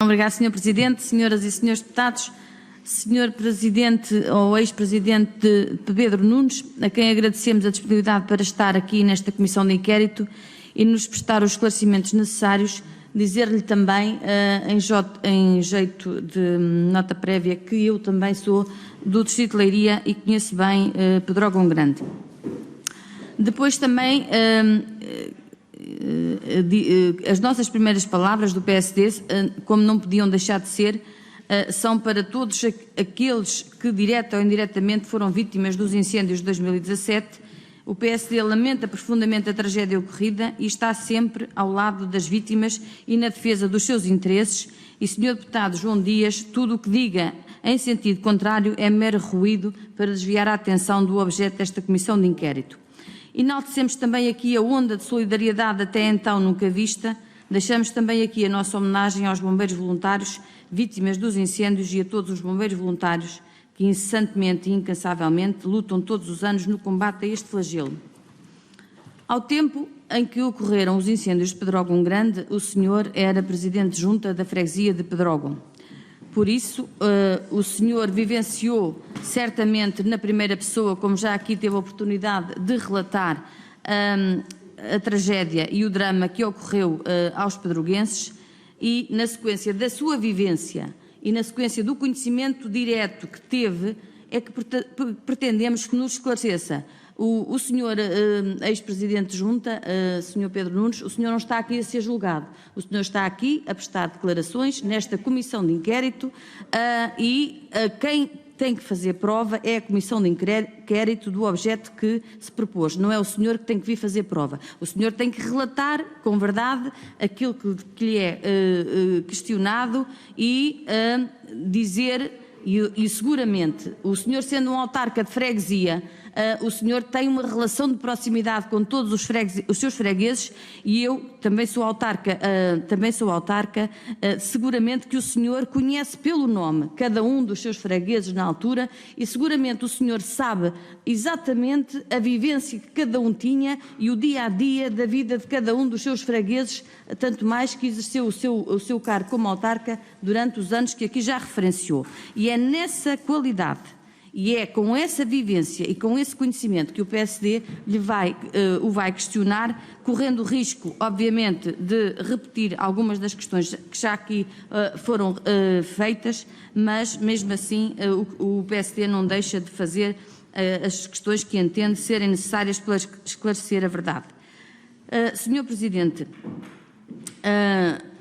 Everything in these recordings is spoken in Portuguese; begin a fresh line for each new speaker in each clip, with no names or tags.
Obrigado, Sr. Presidente, senhoras e senhores deputados. Sr. Presidente ou ex-Presidente Pedro Nunes, a quem agradecemos a disponibilidade para estar aqui nesta Comissão de Inquérito e nos prestar os esclarecimentos necessários, dizer-lhe também, em jeito de nota prévia, que eu também sou do Distrito de Leiria e conheço bem Pedrógão Grande. Depois também, as nossas primeiras palavras do PSD, como não podiam deixar de ser, são para todos aqueles que, direta ou indiretamente, foram vítimas dos incêndios de 2017. O PSD lamenta profundamente a tragédia ocorrida e está sempre ao lado das vítimas e na defesa dos seus interesses. E, Sr. Deputado João Dias, tudo o que diga em sentido contrário é mero ruído para desviar a atenção do objeto desta Comissão de Inquérito. Enaltecemos também aqui a onda de solidariedade até então nunca vista. Deixamos também aqui a nossa homenagem aos bombeiros voluntários, vítimas dos incêndios, e a todos os bombeiros voluntários que incessantemente e incansavelmente lutam todos os anos no combate a este flagelo. Ao tempo em que ocorreram os incêndios de Pedrógão Grande, o senhor era Presidente de Junta da Freguesia de Pedrógão. Por isso, o senhor vivenciou certamente na primeira pessoa, como já aqui teve a oportunidade de relatar, a tragédia e o drama que ocorreu aos pedroguenses, e na sequência da sua vivência e na sequência do conhecimento direto que teve, é que pretendemos que nos esclareça. O senhor ex-presidente de Junta, senhor Pedro Nunes, o senhor não está aqui a ser julgado. O senhor está aqui a prestar declarações nesta Comissão de Inquérito e quem tem que fazer prova é a Comissão de Inquérito do objeto que se propôs. Não é o senhor que tem que vir fazer prova. O senhor tem que relatar com verdade aquilo que lhe é questionado e dizer, e seguramente, o senhor sendo um autarca de freguesia, o senhor tem uma relação de proximidade com todos os seus fregueses, e eu também sou autarca, seguramente que o senhor conhece pelo nome cada um dos seus fregueses na altura, e seguramente o senhor sabe exatamente a vivência que cada um tinha e o dia-a-dia da vida de cada um dos seus fregueses, tanto mais que exerceu o seu cargo como autarca durante os anos que aqui já referenciou. E é nessa qualidade e é com essa vivência e com esse conhecimento que o PSD o vai questionar, correndo o risco, obviamente, de repetir algumas das questões que já aqui foram feitas, mas mesmo assim o PSD não deixa de fazer as questões que entende serem necessárias para esclarecer a verdade. Senhor Presidente,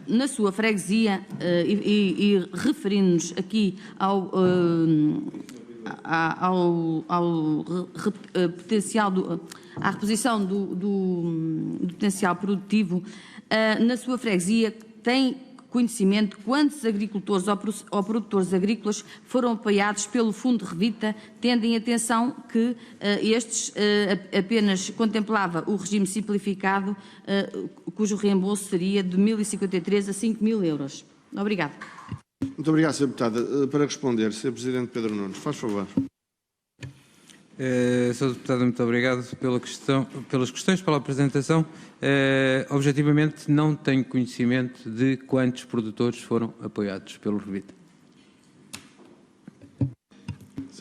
na sua freguesia, e referindo-nos aqui à reposição do potencial produtivo, na sua freguesia tem conhecimento de quantos agricultores ou produtores agrícolas foram apoiados pelo Fundo Revita, tendo em atenção que estes apenas contemplava o regime simplificado, cujo reembolso seria de 1.053 a 5.000 euros. Obrigada.
Muito obrigado, Sr. Deputada. Para responder, Sr. Presidente Pedro Nunes, faz favor.
Sr. Deputado, muito obrigado pelas questões, pela apresentação. Objetivamente, não tenho conhecimento de quantos produtores foram apoiados pelo Revita.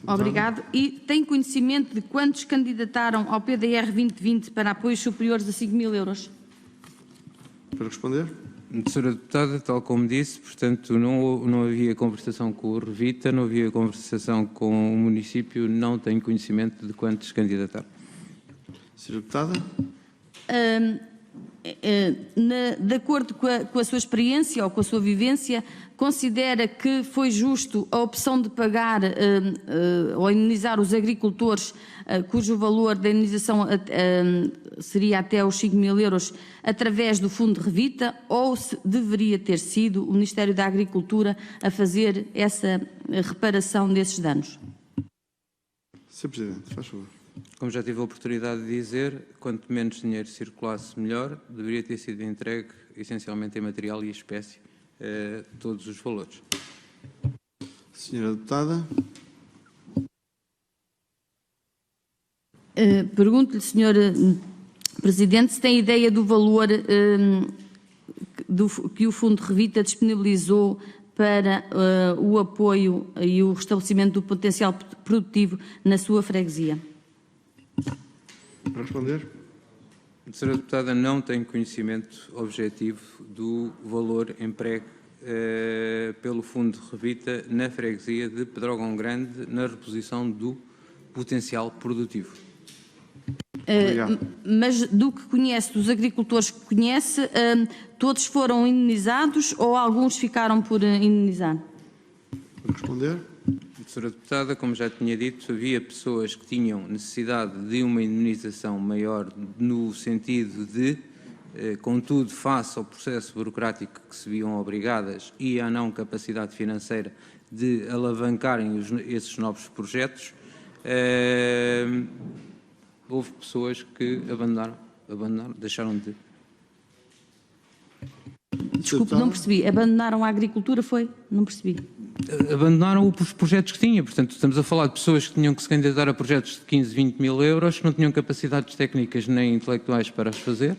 Obrigado. E tem conhecimento de quantos candidataram ao PDR 2020 para apoios superiores a 5.000 euros?
Para responder.
Sra. Deputada, tal como disse, portanto, não havia conversação com o Revita, não havia conversação com o município, não tenho conhecimento de quantos candidataram.
Sra. Deputada.
De acordo com a sua experiência ou com a sua vivência, considera que foi justo a opção de pagar ou indemnizar os agricultores cujo valor da indemnização seria até os 5.000 euros através do Fundo Revita, ou se deveria ter sido o Ministério da Agricultura a fazer essa reparação desses danos?
Sr. Presidente, faz favor.
Como já tive a oportunidade de dizer, quanto menos dinheiro circulasse, melhor. Deveria ter sido entregue, essencialmente em material e espécie, todos os valores.
Senhora Deputada.
Pergunto-lhe, Sr. Presidente, se tem ideia do valor que o Fundo Revita disponibilizou para o apoio e o restabelecimento do potencial produtivo na sua freguesia?
Para responder.
Senhora Deputada, não tenho conhecimento objetivo do valor empregue pelo Fundo Revita na freguesia de Pedrógão Grande na reposição do potencial produtivo.
Mas do que conhece, dos agricultores que conhece, todos foram indenizados ou alguns ficaram por indenizar?
Para responder.
Senhora Deputada, como já tinha dito, havia pessoas que tinham necessidade de uma indenização maior no sentido de, contudo, face ao processo burocrático que se viam obrigadas e à não capacidade financeira de alavancarem esses novos projetos, houve pessoas que abandonaram, deixaram de...
Desculpe, não percebi. Abandonaram a agricultura, foi? Não percebi.
Abandonaram os projetos que tinham. Portanto, estamos a falar de pessoas que tinham que se candidatar a projetos de 15, 20 mil euros, que não tinham capacidades técnicas nem intelectuais para os fazer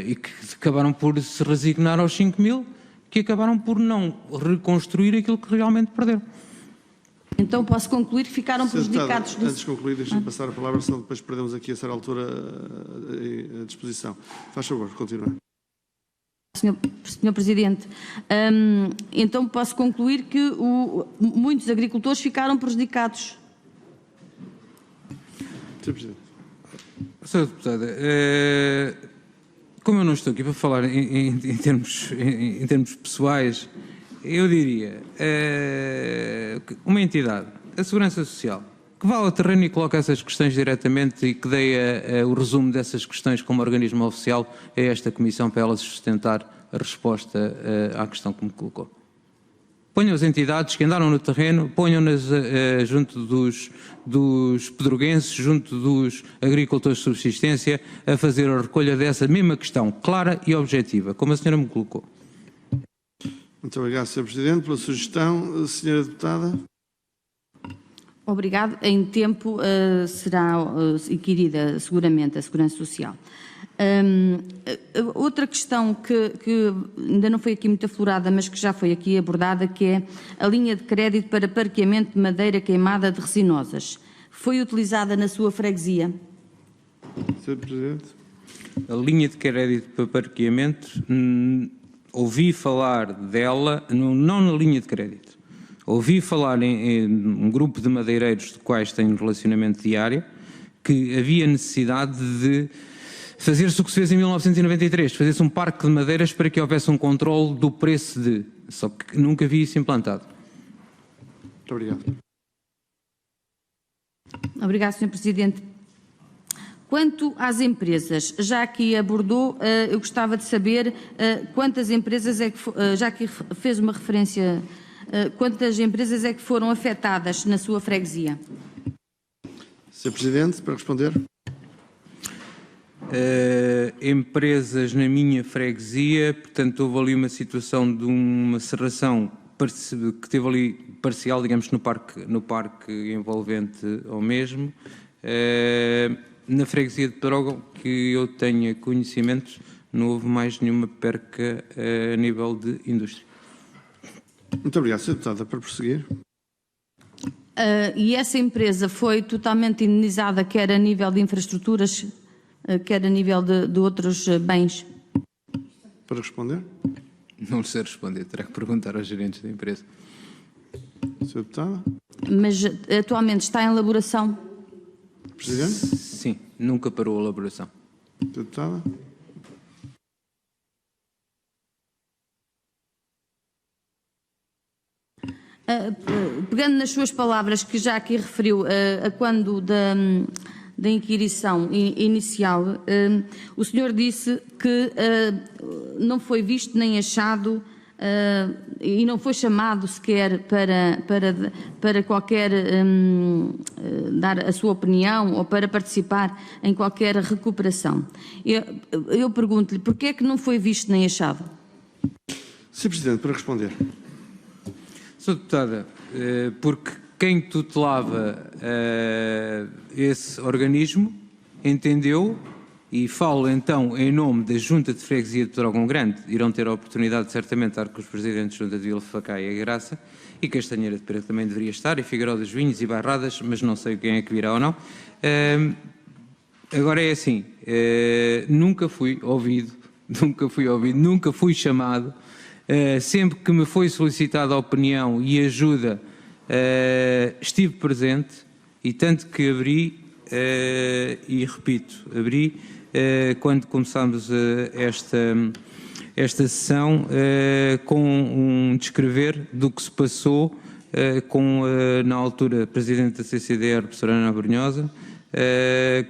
e que acabaram por se resignar aos 5 mil, que acabaram por não reconstruir aquilo que realmente perderam.
Então posso concluir que ficaram prejudicados.
Antes de concluir, deixe-me passar a palavra, senão depois perdemos aqui a certa altura a disposição. Faz favor, continue.
Senhor Presidente, então posso concluir que muitos agricultores ficaram prejudicados.
Sr. Presidente.
Senhora Deputada, como eu não estou aqui para falar em termos pessoais, eu diria, uma entidade, a Segurança Social, que vá ao terreno e coloque essas questões diretamente e que dê o resumo dessas questões como organismo oficial a esta Comissão para ela sustentar a resposta à questão que me colocou. Ponham as entidades que andaram no terreno, ponham-nas junto dos pedroguenses, junto dos agricultores de subsistência, a fazer a recolha dessa mesma questão, clara e objetiva, como a senhora me colocou.
Muito obrigado, Sr. Presidente, pela sugestão. Senhora Deputada.
Obrigado. Em tempo será adquirida seguramente a Segurança Social. Outra questão que ainda não foi aqui muito aflorada, mas que já foi aqui abordada, que é a linha de crédito para parqueamento de madeira queimada de resinosas. Foi utilizada na sua freguesia?
Sr. Presidente.
A linha de crédito para parqueamento, ouvi falar dela, não na linha de crédito. Ouvi falar em um grupo de madeireiros de quais tenho relacionamento diário, que havia necessidade de fazer-se o que se fez em 1993, fazer-se um parque de madeiras para que houvesse um controle do preço de... Só que nunca vi isso implantado.
Muito obrigado.
Obrigado, Sr. Presidente. Quanto às empresas, já aqui abordou, eu gostava de saber quantas empresas é que, já que fez uma referência, quantas empresas é que foram afetadas na sua freguesia?
Sr. Presidente, para responder.
Empresas na minha freguesia, portanto houve ali uma situação de uma cerração que teve ali parcial, digamos, no parque envolvente ao mesmo. Na freguesia de Pedrógão, que eu tenha conhecimento, não houve mais nenhuma perca a nível de indústria.
Muito obrigado, Sra. Deputada. Para prosseguir.
E essa empresa foi totalmente indenizada, quer a nível de infraestruturas, quer a nível de outros bens?
Para responder.
Não lhe sei responder, terá que perguntar aos gerentes da empresa.
Sra. Deputada.
Mas atualmente está em elaboração?
Presidente.
Sim, nunca parou a elaboração.
Sra. Deputada.
Pegando nas suas palavras, que já aqui referiu, a quando da inquirição inicial, o senhor disse que não foi visto nem achado e não foi chamado sequer para qualquer dar a sua opinião ou para participar em qualquer recuperação. Eu pergunto-lhe, porquê é que não foi visto nem achado?
Sr. Presidente, para responder.
Sra. Deputada, porque quem tutelava esse organismo entendeu e falo então em nome da Junta de Freguesia de Pedrógão Grande, irão ter a oportunidade certamente de estar com os presidentes da Junta de Vila Facá e a Graça, e Castanheira de Pera também deveria estar, e Figueiró dos Vinhos e Barradas, mas não sei quem é que virá ou não. Agora é assim, nunca fui ouvido, nunca fui chamado, sempre que me foi solicitada a opinião e ajuda, estive presente, e tanto que abri, e repito, abri quando começámos esta sessão com um descrever do que se passou com, na altura, Presidente da CCDR, professora Ana Brunhosa,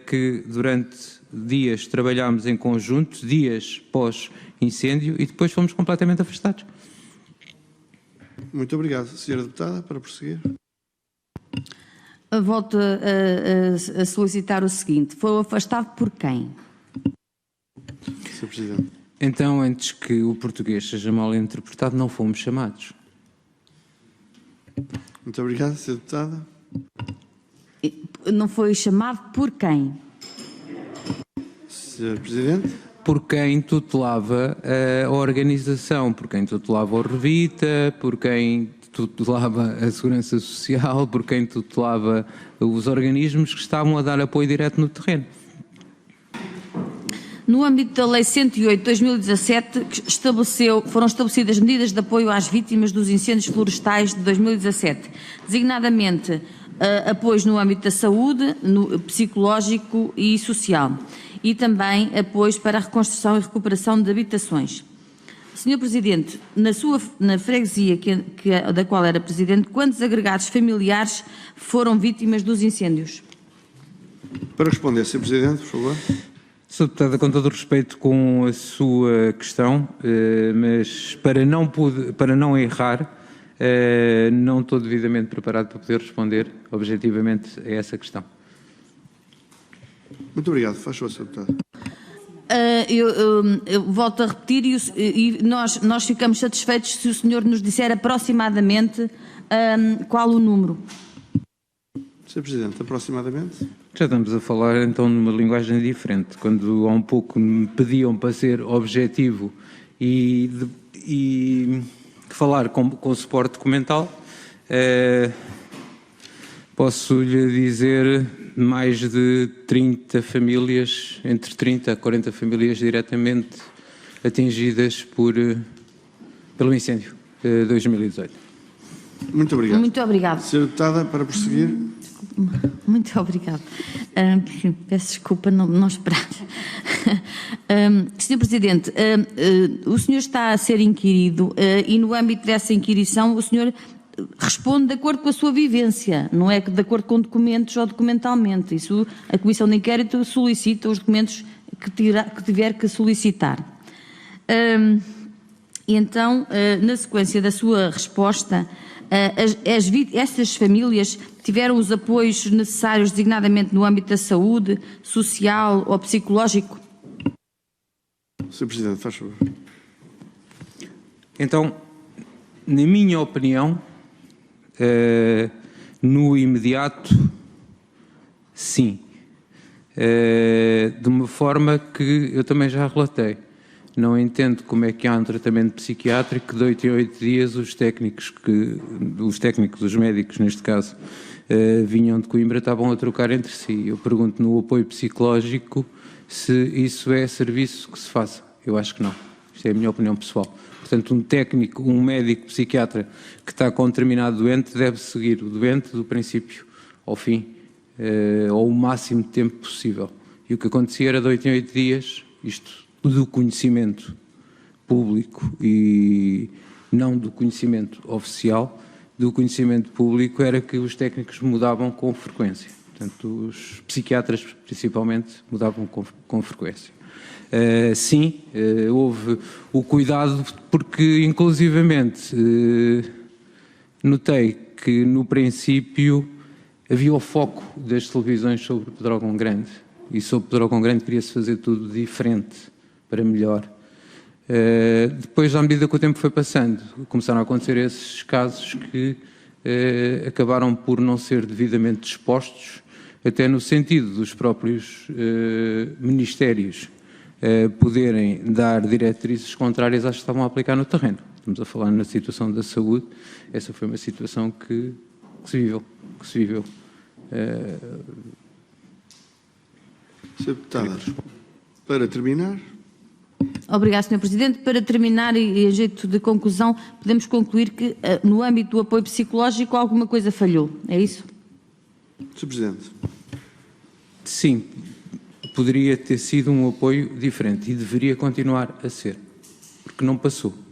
que durante dias trabalhámos em conjunto, dias pós-incêndio, e depois fomos completamente afastados.
Muito obrigado. Senhora Deputada, para prosseguir.
Volto a solicitar o seguinte: foi afastado por quem?
Sr. Presidente.
Então, antes que o português seja mal interpretado, não fomos chamados.
Muito obrigado, Sra. Deputada.
Não foi chamado por quem?
Sr. Presidente.
Por quem tutelava a organização, por quem tutelava o Revita, por quem tutelava a Segurança Social, por quem tutelava os organismos que estavam a dar apoio direto no terreno.
No âmbito da Lei 108/2017, foram estabelecidas medidas de apoio às vítimas dos incêndios florestais de 2017, designadamente apoios no âmbito da saúde, no psicológico e social, e também apoios para a reconstrução e recuperação de habitações. Sr. Presidente, na freguesia da qual era Presidente, quantos agregados familiares foram vítimas dos incêndios?
Para responder, Sr. Presidente, por favor.
Sr. Deputada, com todo o respeito com a sua questão, mas para não errar, não estou devidamente preparado para poder responder objetivamente a essa questão.
Muito obrigado. Faz favor, Sr. Deputada.
Eu volto a repetir e nós ficamos satisfeitos se o senhor nos disser aproximadamente qual o número.
Sr. Presidente, aproximadamente.
Já estamos a falar então numa linguagem diferente. Quando há um pouco me pediam para ser objetivo e falar com suporte documental, posso lhe dizer mais de 30 famílias, entre 30 a 40 famílias diretamente atingidas pelo incêndio de 2018.
Muito obrigado.
Muito obrigado.
Sra. Deputada, para prosseguir.
Muito obrigado. Peço desculpa, não esperar. Sr. Presidente, o senhor está a ser inquirido e no âmbito dessa inquirição o senhor responde de acordo com a sua vivência, não é de acordo com documentos ou documentalmente. Isso, a Comissão de Inquérito solicita os documentos que tiver que solicitar. E então, na sequência da sua resposta, estas famílias tiveram os apoios necessários designadamente no âmbito da saúde, social ou psicológico?
Sr. Presidente, faz favor.
Então, na minha opinião, no imediato, sim. De uma forma que eu também já relatei. Não entendo como é que há um tratamento psiquiátrico que de 8 em 8 dias os técnicos, os médicos neste caso, vinham de Coimbra, estavam a trocar entre si. Eu pergunto no apoio psicológico se isso é serviço que se faça. Eu acho que não. Isto é a minha opinião pessoal. Portanto, um médico psiquiatra que está com um determinado doente deve seguir o doente do princípio ao fim, ou o máximo de tempo possível. E o que acontecia era de 8 em 8 dias, isto do conhecimento público e não do conhecimento oficial, do conhecimento público era que os técnicos mudavam com frequência. Portanto, os psiquiatras, principalmente, mudavam com frequência. Sim, houve o cuidado, porque, inclusivamente, notei que, no princípio, havia o foco das televisões sobre Pedrógão Grande. E sobre Pedrógão Grande queria-se fazer tudo diferente, para melhor. Depois, à medida que o tempo foi passando, começaram a acontecer esses casos que acabaram por não ser devidamente expostos até no sentido dos próprios ministérios poderem dar diretrizes contrárias às que estavam a aplicar no terreno. Estamos a falar na situação da saúde, essa foi uma situação que se viveu.
Sr. Deputada, para terminar.
Obrigado, Sr. Presidente. Para terminar e a jeito de conclusão, podemos concluir que no âmbito do apoio psicológico alguma coisa falhou, é isso?
Sr. Presidente.
Sim, poderia ter sido um apoio diferente e deveria continuar a ser, porque não passou.